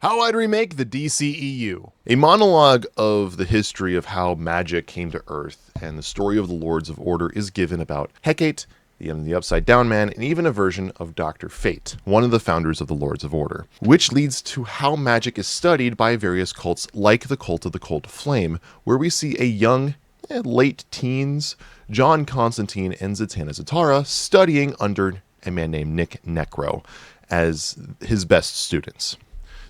How I'd Remake the DCEU. A monologue of the history of how magic came to Earth and the story of the Lords of Order is given about Hecate, the Upside Down Man, and even a version of Dr. Fate, one of the founders of the Lords of Order, which leads to how magic is studied by various cults like the Cult of the Cold Flame, where we see a young, late teens, John Constantine and Zatanna Zatara studying under a man named Nick Necro as his best students.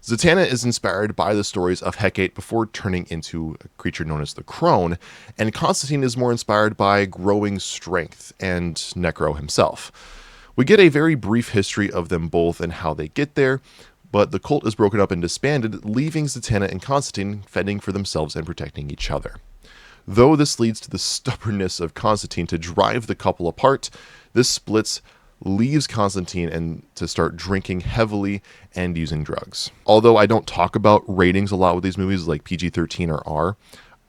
Zatanna is inspired by the stories of Hecate before turning into a creature known as the Crone, and Constantine is more inspired by growing strength and Necro himself. We get a very brief history of them both and how they get there, but the cult is broken up and disbanded, leaving Zatanna and Constantine fending for themselves and protecting each other. Though this leads to the stubbornness of Constantine to drive the couple apart, this splits leaves Constantine and to start drinking heavily and using drugs. Although I don't talk about ratings a lot with these movies like PG-13 or R,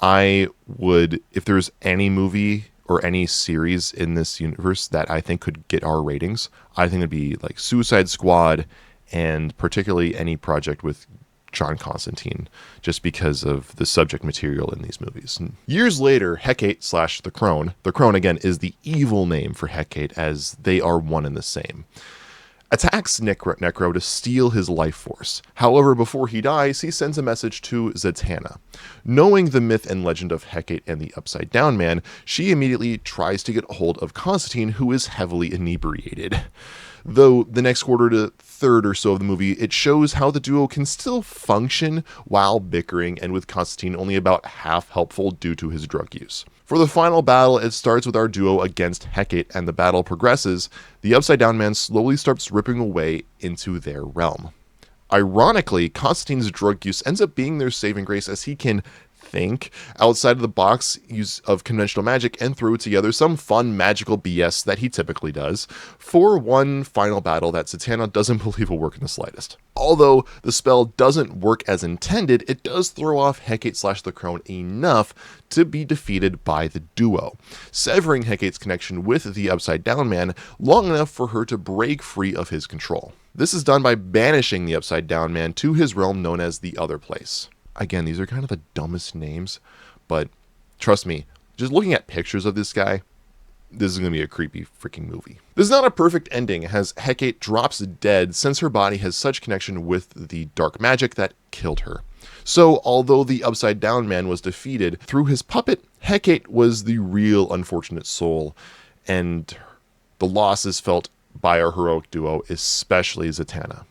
I would, if there's any movie or any series in this universe that I think could get R ratings, I think it'd be like Suicide Squad and particularly any project with John Constantine, just because of the subject material in these movies. And years later, Hecate / the Crone again is the evil name for Hecate as they are one and the same, attacks Necro to steal his life force. However, before he dies, he sends a message to Zatanna. Knowing the myth and legend of Hecate and the Upside Down Man, she immediately tries to get a hold of Constantine, who is heavily inebriated. Though the next quarter to third or so of the movie, it shows how the duo can still function while bickering, and with Constantine only about half helpful due to his drug use. For the final battle, it starts with our duo against Hecate, and the battle progresses. The Upside Down Man slowly starts ripping away into their realm. Ironically, Constantine's drug use ends up being their saving grace, as he can think outside of the box use of conventional magic and throw together some fun magical BS that he typically does for one final battle that Zatanna doesn't believe will work in the slightest. Although the spell doesn't work as intended, it does throw off Hecate / the Crone enough to be defeated by the duo, severing Hecate's connection with the Upside Down Man long enough for her to break free of his control. This is done by banishing the Upside Down Man to his realm known as the Other Place. Again, these are kind of the dumbest names, but trust me, just looking at pictures of this guy, this is going to be a creepy freaking movie. This is not a perfect ending, as Hecate drops dead since her body has such connection with the dark magic that killed her. So, although the Upside Down Man was defeated through his puppet, Hecate was the real unfortunate soul, and the loss is felt by our heroic duo, especially Zatanna.